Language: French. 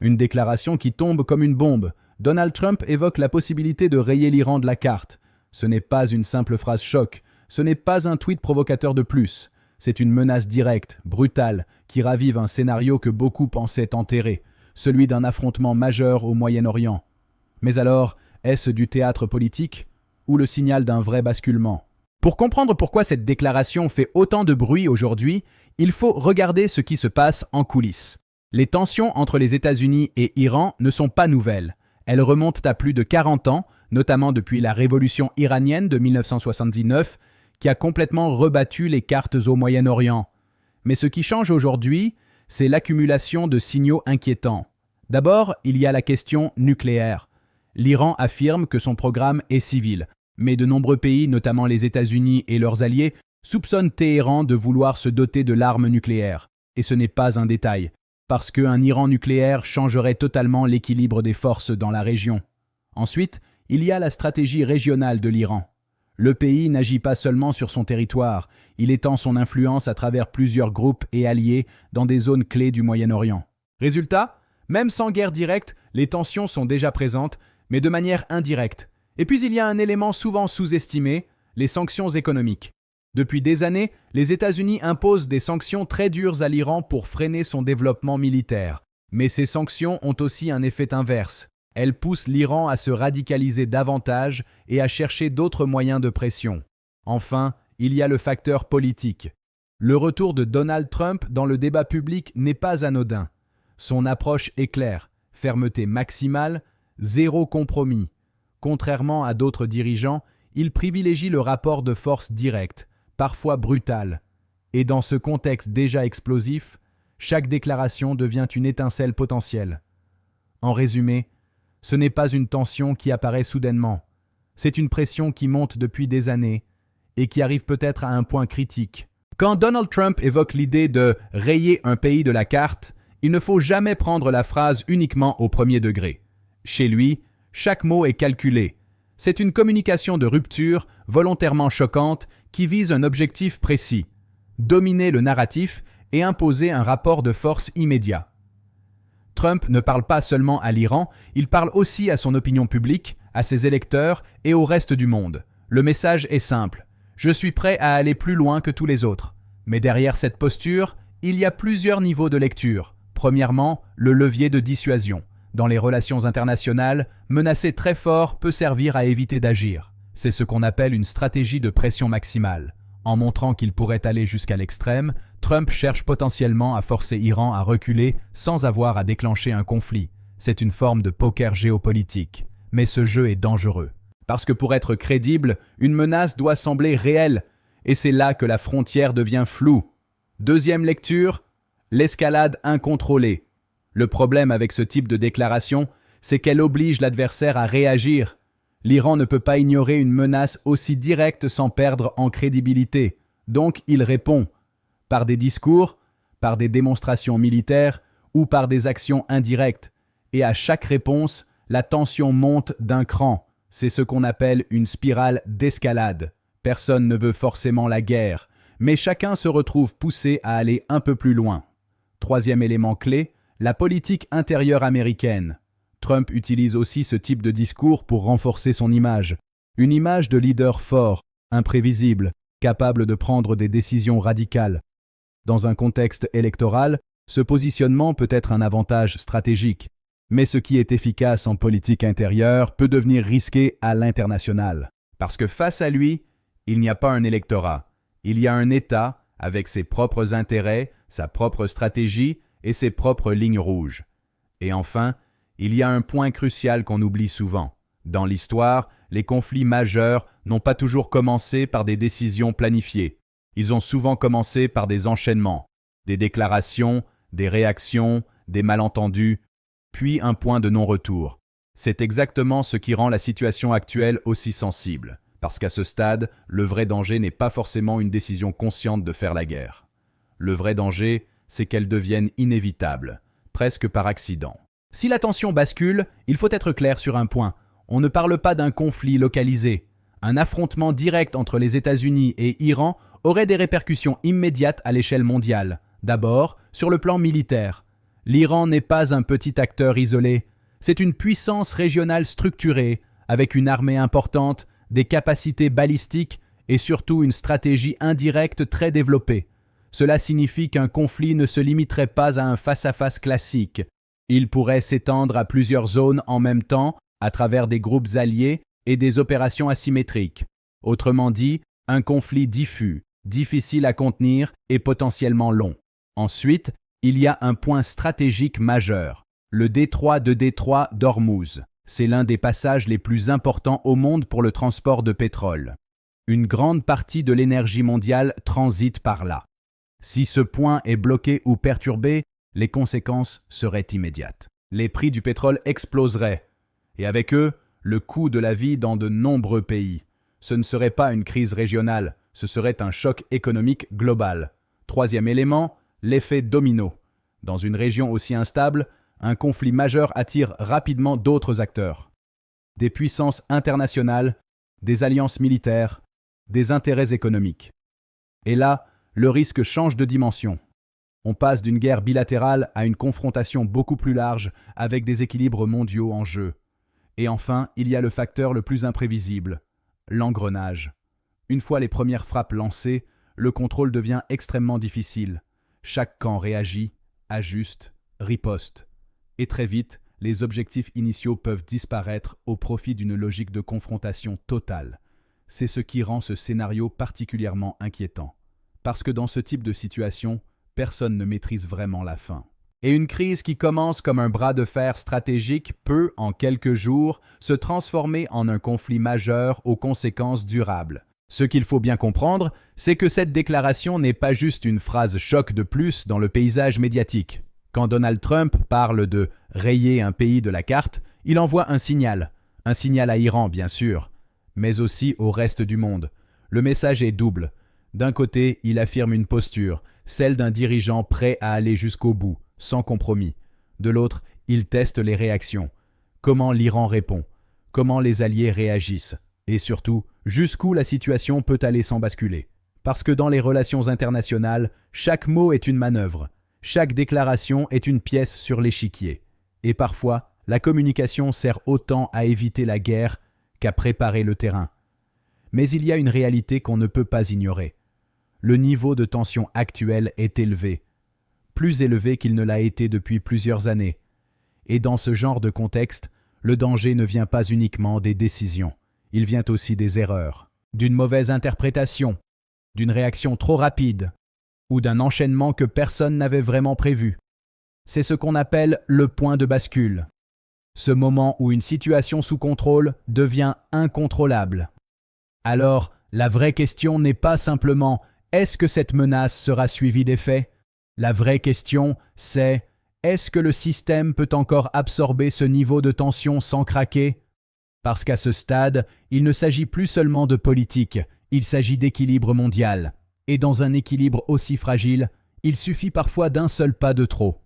Une déclaration qui tombe comme une bombe. Donald Trump évoque la possibilité de rayer l'Iran de la carte. Ce n'est pas une simple phrase choc, ce n'est pas un tweet provocateur de plus. C'est une menace directe, brutale, qui ravive un scénario que beaucoup pensaient enterré, celui d'un affrontement majeur au Moyen-Orient. Mais alors, est-ce du théâtre politique ou le signal d'un vrai basculement? Pour comprendre pourquoi cette déclaration fait autant de bruit aujourd'hui, il faut regarder ce qui se passe en coulisses. Les tensions entre les États-Unis et Iran ne sont pas nouvelles. Elles remontent à plus de 40 ans, notamment depuis la révolution iranienne de 1979, qui a complètement rebattu les cartes au Moyen-Orient. Mais ce qui change aujourd'hui, c'est l'accumulation de signaux inquiétants. D'abord, il y a la question nucléaire. L'Iran affirme que son programme est civil, mais de nombreux pays, notamment les États-Unis et leurs alliés, soupçonnent Téhéran de vouloir se doter de l'arme nucléaire. Et ce n'est pas un détail, parce qu'un Iran nucléaire changerait totalement l'équilibre des forces dans la région. Ensuite, il y a la stratégie régionale de l'Iran. Le pays n'agit pas seulement sur son territoire, il étend son influence à travers plusieurs groupes et alliés dans des zones clés du Moyen-Orient. Résultat, même sans guerre directe, les tensions sont déjà présentes, mais de manière indirecte. Et puis il y a un élément souvent sous-estimé, les sanctions économiques. Depuis des années, les États-Unis imposent des sanctions très dures à l'Iran pour freiner son développement militaire. Mais ces sanctions ont aussi un effet inverse. Elles poussent l'Iran à se radicaliser davantage et à chercher d'autres moyens de pression. Enfin, il y a le facteur politique. Le retour de Donald Trump dans le débat public n'est pas anodin. Son approche est claire, fermeté maximale, zéro compromis. Contrairement à d'autres dirigeants, il privilégie le rapport de force direct, parfois brutal. Et dans ce contexte déjà explosif, chaque déclaration devient une étincelle potentielle. En résumé, ce n'est pas une tension qui apparaît soudainement. C'est une pression qui monte depuis des années et qui arrive peut-être à un point critique. Quand Donald Trump évoque l'idée de « rayer un pays de la carte », il ne faut jamais prendre la phrase uniquement au premier degré. Chez lui, chaque mot est calculé. C'est une communication de rupture, volontairement choquante, qui vise un objectif précis. Dominer le narratif et imposer un rapport de force immédiat. Trump ne parle pas seulement à l'Iran, il parle aussi à son opinion publique, à ses électeurs et au reste du monde. Le message est simple. Je suis prêt à aller plus loin que tous les autres. Mais derrière cette posture, il y a plusieurs niveaux de lecture. Premièrement, le levier de dissuasion. Dans les relations internationales, menacer très fort peut servir à éviter d'agir. C'est ce qu'on appelle une stratégie de pression maximale. En montrant qu'il pourrait aller jusqu'à l'extrême, Trump cherche potentiellement à forcer Iran à reculer sans avoir à déclencher un conflit. C'est une forme de poker géopolitique. Mais ce jeu est dangereux. Parce que pour être crédible, une menace doit sembler réelle. Et c'est là que la frontière devient floue. Deuxième lecture, l'escalade incontrôlée. Le problème avec ce type de déclaration, c'est qu'elle oblige l'adversaire à réagir. L'Iran ne peut pas ignorer une menace aussi directe sans perdre en crédibilité. Donc il répond, par des discours, par des démonstrations militaires ou par des actions indirectes. Et à chaque réponse, la tension monte d'un cran. C'est ce qu'on appelle une spirale d'escalade. Personne ne veut forcément la guerre, mais chacun se retrouve poussé à aller un peu plus loin. Troisième élément clé, la politique intérieure américaine. Trump utilise aussi ce type de discours pour renforcer son image. Une image de leader fort, imprévisible, capable de prendre des décisions radicales. Dans un contexte électoral, ce positionnement peut être un avantage stratégique. Mais ce qui est efficace en politique intérieure peut devenir risqué à l'international. Parce que face à lui, il n'y a pas un électorat. Il y a un État avec ses propres intérêts, sa propre stratégie et ses propres lignes rouges. Et enfin, il y a un point crucial qu'on oublie souvent. Dans l'histoire, les conflits majeurs n'ont pas toujours commencé par des décisions planifiées. Ils ont souvent commencé par des enchaînements, des déclarations, des réactions, des malentendus, puis un point de non-retour. C'est exactement ce qui rend la situation actuelle aussi sensible, parce qu'à ce stade, le vrai danger n'est pas forcément une décision consciente de faire la guerre. Le vrai danger, c'est qu'elle devienne inévitable, presque par accident. Si la tension bascule, il faut être clair sur un point. On ne parle pas d'un conflit localisé. Un affrontement direct entre les États-Unis et Iran aurait des répercussions immédiates à l'échelle mondiale. D'abord, sur le plan militaire. L'Iran n'est pas un petit acteur isolé, c'est une puissance régionale structurée, avec une armée importante, des capacités balistiques et surtout une stratégie indirecte très développée. Cela signifie qu'un conflit ne se limiterait pas à un face-à-face classique. Il pourrait s'étendre à plusieurs zones en même temps, à travers des groupes alliés et des opérations asymétriques. Autrement dit, un conflit diffus, difficile à contenir et potentiellement long. Ensuite, il y a un point stratégique majeur, le détroit d'Ormuz. C'est l'un des passages les plus importants au monde pour le transport de pétrole. Une grande partie de l'énergie mondiale transite par là. Si ce point est bloqué ou perturbé, les conséquences seraient immédiates. Les prix du pétrole exploseraient, et avec eux, le coût de la vie dans de nombreux pays. Ce ne serait pas une crise régionale, ce serait un choc économique global. Troisième élément, l'effet domino. Dans une région aussi instable, un conflit majeur attire rapidement d'autres acteurs. Des puissances internationales, des alliances militaires, des intérêts économiques. Et là, le risque change de dimension. On passe d'une guerre bilatérale à une confrontation beaucoup plus large avec des équilibres mondiaux en jeu. Et enfin, il y a le facteur le plus imprévisible, l'engrenage. Une fois les premières frappes lancées, le contrôle devient extrêmement difficile. Chaque camp réagit, ajuste, riposte. Et très vite, les objectifs initiaux peuvent disparaître au profit d'une logique de confrontation totale. C'est ce qui rend ce scénario particulièrement inquiétant. Parce que dans ce type de situation, personne ne maîtrise vraiment la fin. Et une crise qui commence comme un bras de fer stratégique peut, en quelques jours, se transformer en un conflit majeur aux conséquences durables. Ce qu'il faut bien comprendre, c'est que cette déclaration n'est pas juste une phrase choc de plus dans le paysage médiatique. Quand Donald Trump parle de « rayer un pays de la carte », il envoie un signal à Iran bien sûr, mais aussi au reste du monde. Le message est double. D'un côté, il affirme une posture, celle d'un dirigeant prêt à aller jusqu'au bout, sans compromis. De l'autre, il teste les réactions. Comment l'Iran répond, comment les alliés réagissent, et surtout, jusqu'où la situation peut aller sans basculer. Parce que dans les relations internationales, chaque mot est une manœuvre, chaque déclaration est une pièce sur l'échiquier. Et parfois, la communication sert autant à éviter la guerre qu'à préparer le terrain. Mais il y a une réalité qu'on ne peut pas ignorer. Le niveau de tension actuel est élevé, plus élevé qu'il ne l'a été depuis plusieurs années. Et dans ce genre de contexte, le danger ne vient pas uniquement des décisions, il vient aussi des erreurs, d'une mauvaise interprétation, d'une réaction trop rapide, ou d'un enchaînement que personne n'avait vraiment prévu. C'est ce qu'on appelle le point de bascule, ce moment où une situation sous contrôle devient incontrôlable. Alors, la vraie question n'est pas simplement « est-ce que cette menace sera suivie d'effets ?» La vraie question, c'est « est-ce que le système peut encore absorber ce niveau de tension sans craquer ?» Parce qu'à ce stade, il ne s'agit plus seulement de politique, il s'agit d'équilibre mondial. Et dans un équilibre aussi fragile, il suffit parfois d'un seul pas de trop.